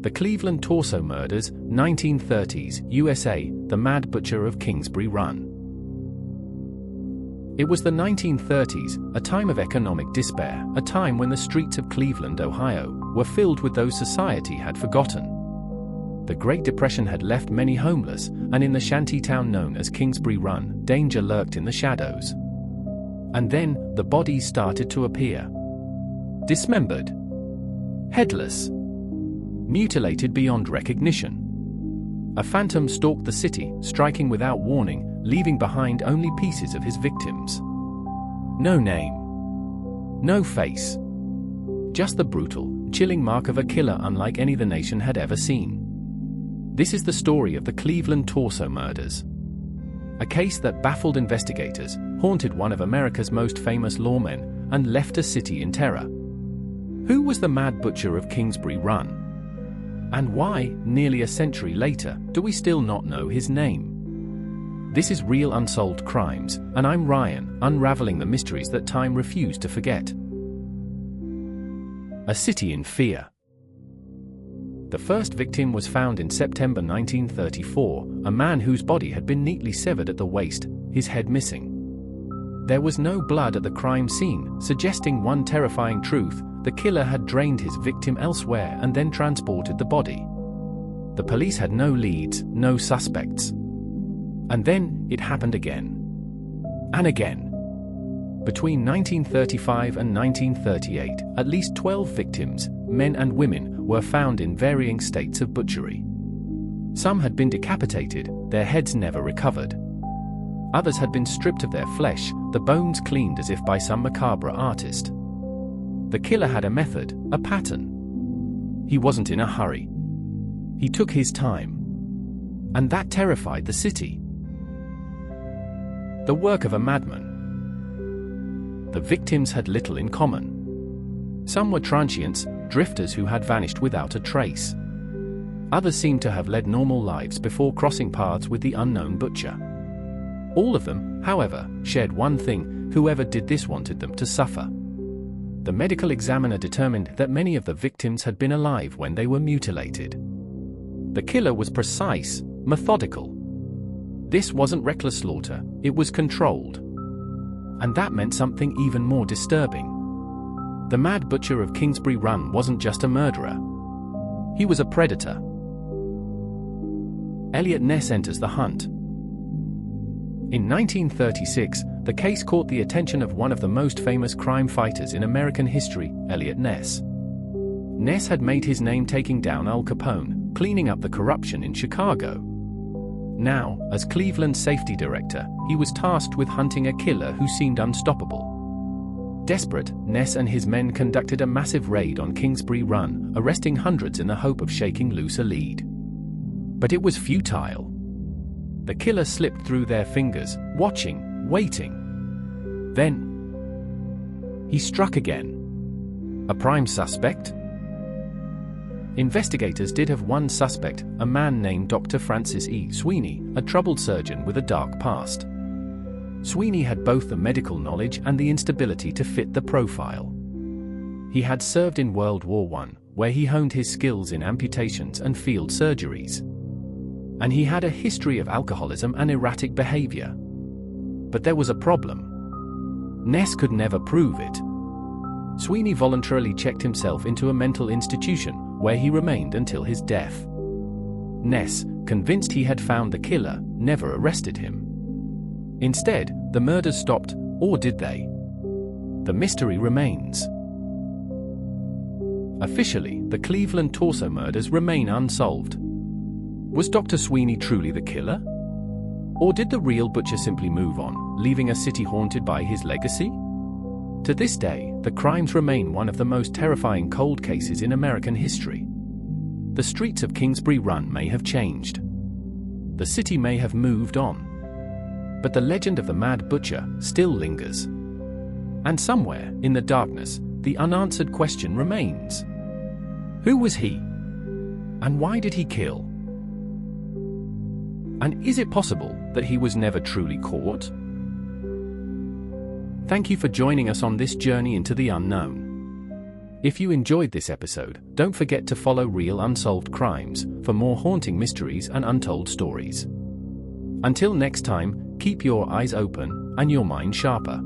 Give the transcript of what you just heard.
The Cleveland Torso Murders, 1930s, USA, The Mad Butcher of Kingsbury Run. It was the 1930s, a time of economic despair, a time when the streets of Cleveland, Ohio, were filled with those society had forgotten. The Great Depression had left many homeless, and in the shantytown known as Kingsbury Run, danger lurked in the shadows. And then, the bodies started to appear. Dismembered. Headless. Mutilated beyond recognition. A phantom stalked the city, striking without warning, leaving behind only pieces of his victims. No name. No face. Just the brutal, chilling mark of a killer unlike any the nation had ever seen. This is the story of the Cleveland Torso Murders. A case that baffled investigators, haunted one of America's most famous lawmen, and left a city in terror. Who was the Mad Butcher of Kingsbury Run? And why, nearly a century later, do we still not know his name? This is Real Unsolved Crimes, and I'm Ryan, unraveling the mysteries that time refused to forget. A city in fear. The first victim was found in September 1934, a man whose body had been neatly severed at the waist, his head missing. There was no blood at the crime scene, suggesting one terrifying truth: the killer had drained his victim elsewhere and then transported the body. The police had no leads, no suspects. And then, it happened again. And again. Between 1935 and 1938, at least 12 victims, men and women, were found in varying states of butchery. Some had been decapitated, their heads never recovered. Others had been stripped of their flesh, the bones cleaned as if by some macabre artist. The killer had a method, a pattern. He wasn't in a hurry. He took his time. And that terrified the city. The work of a madman. The victims had little in common. Some were transients, drifters who had vanished without a trace. Others seemed to have led normal lives before crossing paths with the unknown butcher. All of them, however, shared one thing: whoever did this wanted them to suffer. The medical examiner determined that many of the victims had been alive when they were mutilated. The killer was precise, methodical. This wasn't reckless slaughter, it was controlled. And that meant something even more disturbing. The Mad Butcher of Kingsbury Run wasn't just a murderer. He was a predator. Eliot Ness enters the hunt. In 1936, the case caught the attention of one of the most famous crime fighters in American history, Eliot Ness. Ness had made his name taking down Al Capone, cleaning up the corruption in Chicago. Now, as Cleveland's safety director, he was tasked with hunting a killer who seemed unstoppable. Desperate, Ness and his men conducted a massive raid on Kingsbury Run, arresting hundreds in the hope of shaking loose a lead. But it was futile. The killer slipped through their fingers, watching, waiting. Then, he struck again. A prime suspect? Investigators did have one suspect, a man named Dr. Francis E. Sweeney, a troubled surgeon with a dark past. Sweeney had both the medical knowledge and the instability to fit the profile. He had served in World War I, where he honed his skills in amputations and field surgeries. And he had a history of alcoholism and erratic behavior. But there was a problem. Ness could never prove it. Sweeney voluntarily checked himself into a mental institution, where he remained until his death. Ness, convinced he had found the killer, never arrested him. Instead, the murders stopped, or did they? The mystery remains. Officially, the Cleveland Torso Murders remain unsolved. Was Dr. Sweeney truly the killer? Or did the real butcher simply move on, leaving a city haunted by his legacy? To this day, the crimes remain one of the most terrifying cold cases in American history. The streets of Kingsbury Run may have changed. The city may have moved on. But the legend of the Mad Butcher still lingers. And somewhere, in the darkness, the unanswered question remains. Who was he? And why did he kill? And is it possible that he was never truly caught? Thank you for joining us on this journey into the unknown. If you enjoyed this episode, don't forget to follow Real Unsolved Crimes for more haunting mysteries and untold stories. Until next time, keep your eyes open and your mind sharper.